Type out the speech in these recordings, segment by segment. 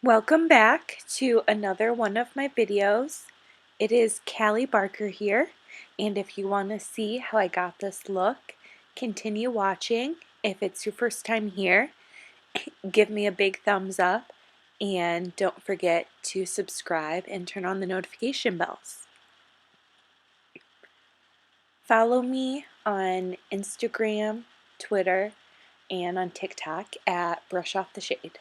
Welcome back to another one of my videos. It is Callie Barker here, and if you want to see how I got this look, continue watching. If it's your first time here, give me a big thumbs up, and don't forget to subscribe and turn on the notification bells. Follow me on Instagram, Twitter, and on TikTok at Brush Off the Shade.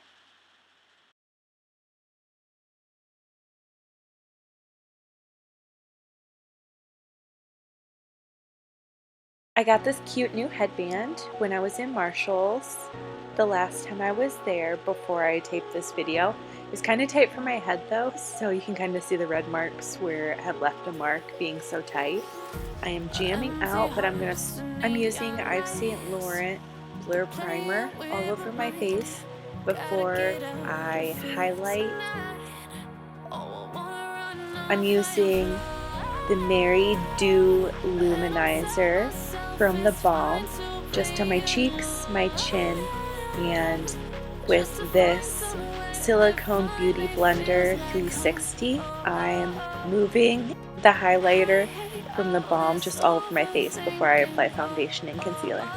I got this cute new headband when I was in Marshall's the last time I was there before I taped this video. It's kind of tight for my head though, so you can kind of see the red marks where it had left a mark being so tight. I am jamming out, but I'm using Yves Saint Laurent Blur Primer all over my face before I highlight. I'm using the Mary-Dew Manizer from theBalm just on my cheeks, my chin, and with this Silicone Beauty Blender 360, I'm moving the highlighter from theBalm just all over my face before I apply foundation and concealer.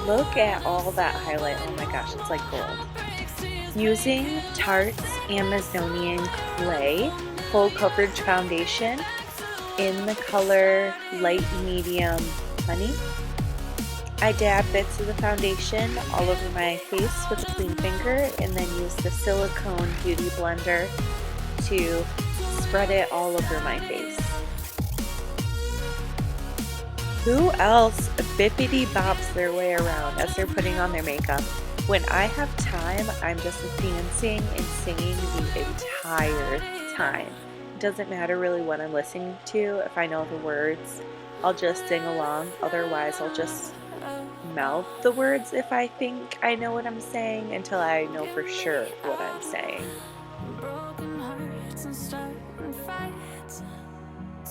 Look at all that highlight, oh my gosh, it's like gold. Using Tarte's Amazonian Clay Full Coverage Foundation in the color Light Medium Honey. I dab bits of the foundation all over my face with a clean finger and then use the Silicone Beauty Blender to spread it all over my face. Who else bippity bops their way around as they're putting on their makeup? When I have time, I'm just dancing and singing the entire time. It doesn't matter really what I'm listening to. If I know the words, I'll just sing along. Otherwise, I'll just mouth the words if I think I know what I'm saying until I know for sure what I'm saying. Broken hearts and starting fights,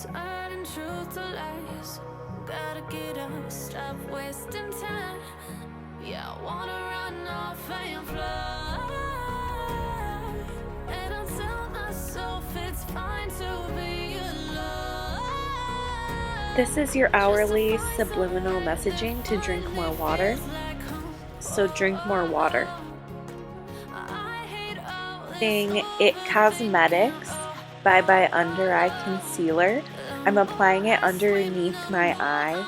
turning truth to lies. Gotta get up, stop wasting time. Yeah, I wanna run off and fly, and I'll tell myself it's fine to be alone. This is your hourly subliminal messaging to drink more water, so drink more water. It Cosmetics ByeBye Undereye Concealer. I'm applying it underneath my eye,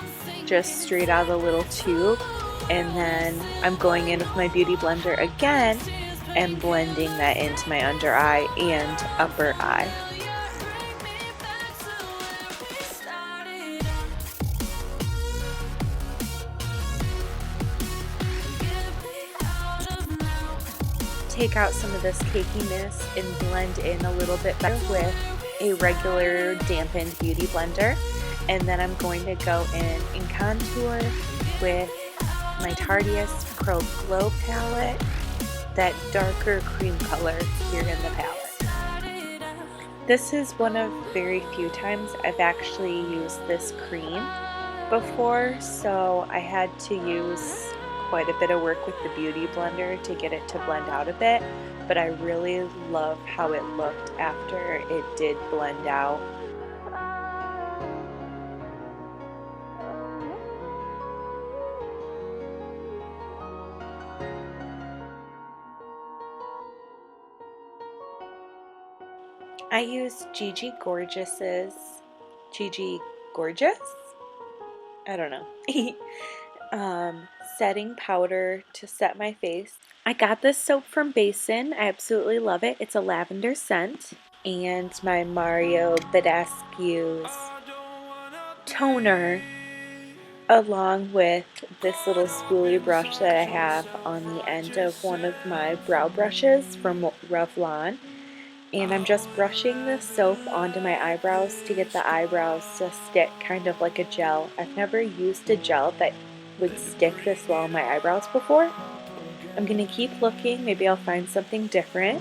just straight out of the little tube. And then I'm going in with my beauty blender again and blending that into my under eye and upper eye. Take out some of this cakiness and blend in a little bit better with a regular dampened beauty blender. And then I'm going to go in and contour with my Tartiest Pro Glow palette, that darker cream color here in the palette. This is one of very few times I've actually used this cream before, so I had to use quite a bit of work with the beauty blender to get it to blend out a bit, but I really love how it looked after it did blend out. I use Gigi Gorgeous's, Gigi Gorgeous? I don't know. Setting powder to set my face. I got this soap from Basin. I absolutely love it. It's a lavender scent. And my Badescu's toner, along with this little spoolie brush that I have on the end of one of my brow brushes from Revlon. And I'm just brushing this soap onto my eyebrows to get the eyebrows to stick kind of like a gel. I've never used a gel that would stick this well on my eyebrows before. I'm going to keep looking, maybe I'll find something different.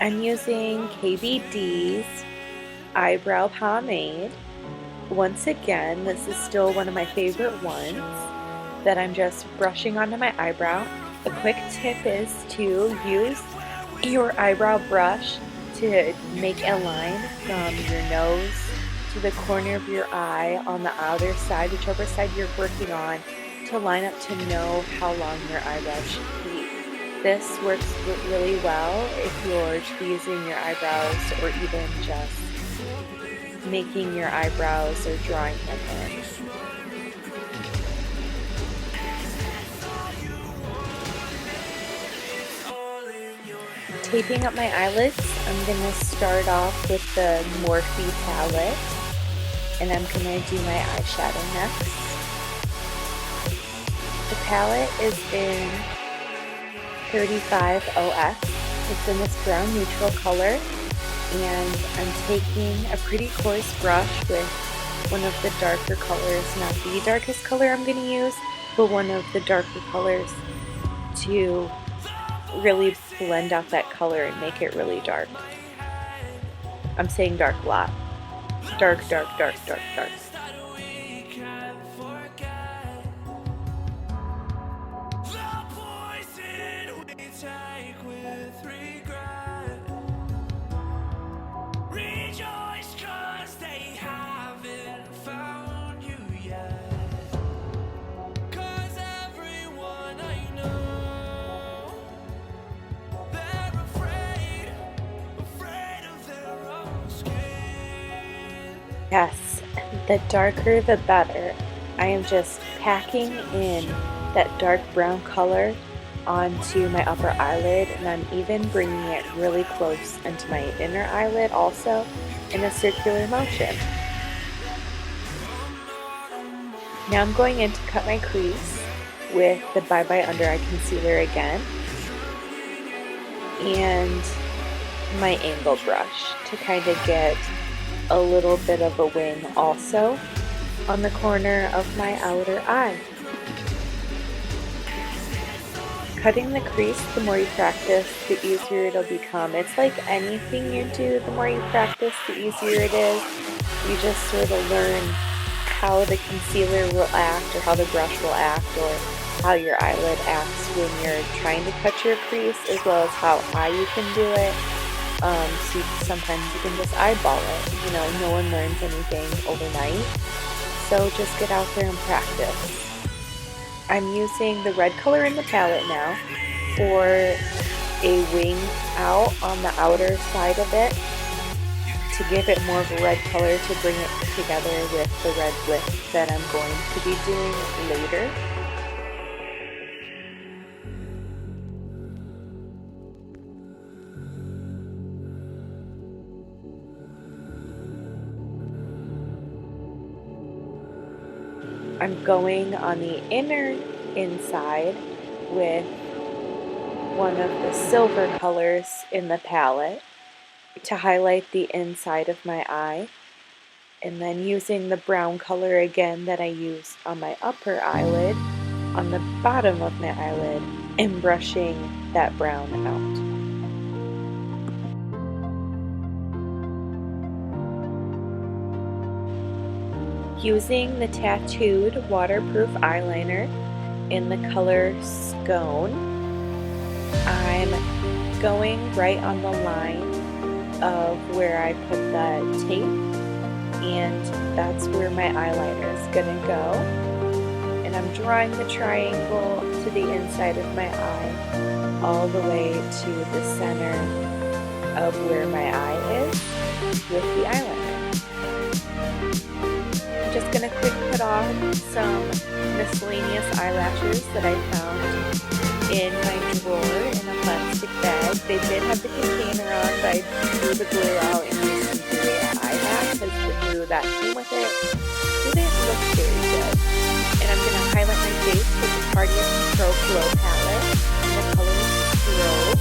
I'm using KBD's eyebrow pomade. Once again, this is still one of my favorite ones that I'm just brushing onto my eyebrow. A quick tip is to use your eyebrow brush to make a line from your nose to the corner of your eye on the outer side, whichever side you're working on, to line up to know how long your eyebrow should be. This works really well if you're tweezing your eyebrows or even just making your eyebrows or drawing them in. Taping up my eyelids, I'm going to start off with the Morphe palette, and I'm going to do my eyeshadow next. The palette is in 35OS. It's in this brown neutral color, and I'm taking a pretty coarse brush with one of the darker colors, not the darkest color I'm going to use, but one of the darker colors to really blend out that color and make it really dark. I'm saying dark a lot. Dark, dark, dark, dark, dark. Yes, the darker the better. I am just packing in that dark brown color onto my upper eyelid, and I'm even bringing it really close into my inner eyelid also in a circular motion. Now I'm going in to cut my crease with the ByeBye Undereye concealer again and my angle brush to kind of get a little bit of a wing also on the corner of my outer eye. Cutting the crease, the more you practice, the easier it'll become. It's like anything you do, the more you practice, the easier it is. You just sort of learn how the concealer will act, or how the brush will act, or how your eyelid acts when you're trying to cut your crease, as well as how high you can do it. So sometimes you can just eyeball it. You know, no one learns anything overnight. So just get out there and practice. I'm using the red color in the palette now for a wing out on the outer side of it to give it more of a red color to bring it together with the red lip that I'm going to be doing later. I'm going on the inner inside with one of the silver colors in the palette to highlight the inside of my eye, and then using the brown color again that I used on my upper eyelid on the bottom of my eyelid and brushing that brown out. Using the Tattooed Waterproof Eyeliner in the color Skone, I'm going right on the line of where I put the tape, and that's where my eyeliner is going to go. And I'm drawing the triangle to the inside of my eye all the way to the center of where my eye is with the eyeliner. I'm just going to quick put on some miscellaneous eyelashes that I found in my drawer in a plastic bag. They did have the container on, but I threw the glue out and used some glue that I had because the glue that came with it didn't look very good. And I'm going to highlight my face with the Tartiest Strobe Glow Palette in the color Strobe.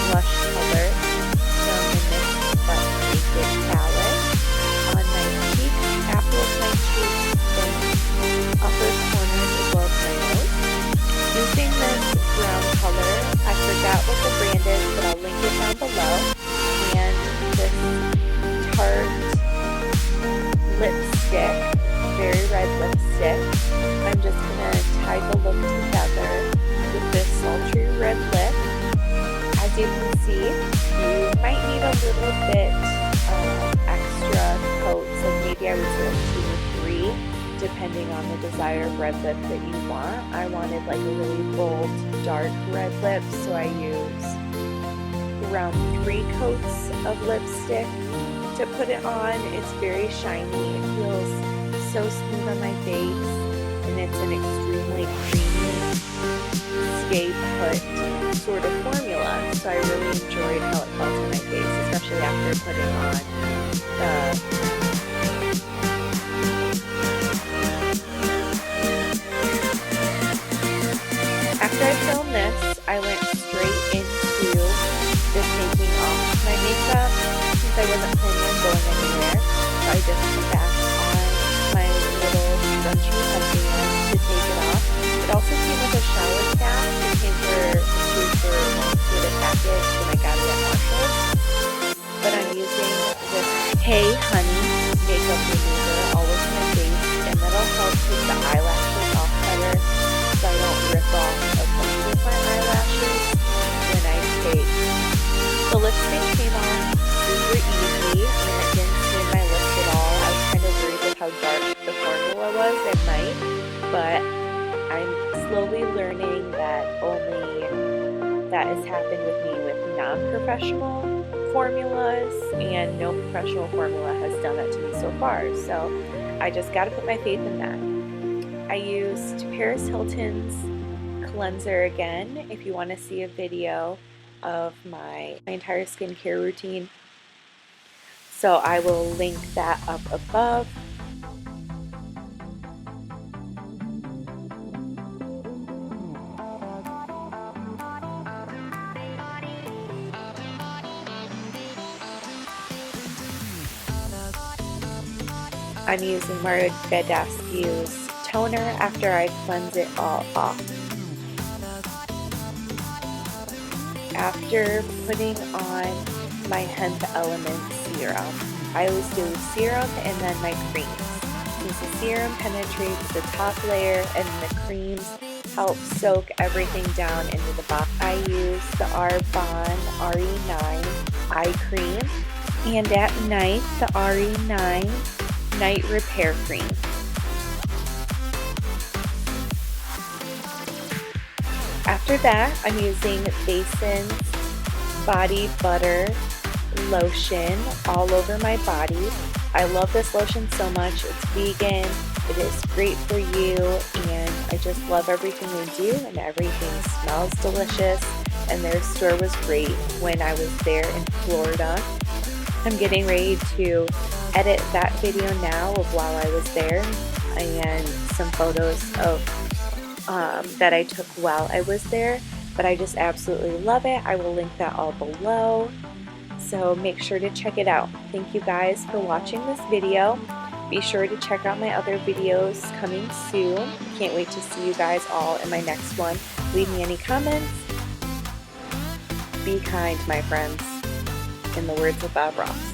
Blush color from the NYX on the desired red lip that you want. I wanted like a really bold, dark red lip, so I used around 3 coats of lipstick to put it on. It's very shiny. It feels so smooth on my face, and it's an extremely creamy, stay put sort of formula. So I really enjoyed how it felt on my face, especially after putting on the After I filmed this, I went straight into just taking off my makeup since I wasn't planning on going anywhere. So I just put back on my little scrunchy headband to take it off. It also came with a shower cap. It came for with a package when I got it at Marshall's. But I'm using this Hey Honey makeup remover all over my face, and that'll help take the eyelashes off better, so I don't rip off a bunch of my eyelashes when I take. The lipstick came on super easy, and it didn't stain my lips at all. I was kind of worried with how dark the formula was at night, but I'm slowly learning that only that has happened with me with non-professional formulas, and no professional formula has done that to me so far. So I just got to put my faith in that. I used Paris Hilton's cleanser again. If you want to see a video of my entire skincare routine, so I will link that up above. I'm using Badescu's toner after I cleanse it all off. After putting on my hemp element serum, I always do serum and then my creams. Since the serum penetrates the top layer and the creams help soak everything down into the bottom, I use the ByeBye RE9 eye cream, and at night the RE9 Night Repair Cream. After that, I'm using Basin's Body Butter Lotion all over my body. I love this lotion so much. It's vegan, it is great for you, and I just love everything they do, and everything smells delicious, and their store was great when I was there in Florida. I'm getting ready to edit that video now of while I was there, and some photos of that I took while I was there, but I just absolutely love it. I will link that all below, so make sure to check it out. Thank you guys for watching this video. Be sure to check out my other videos coming soon. Can't wait to see you guys all in my next one. Leave me any comments. Be kind, my friends, in the words of Bob Ross.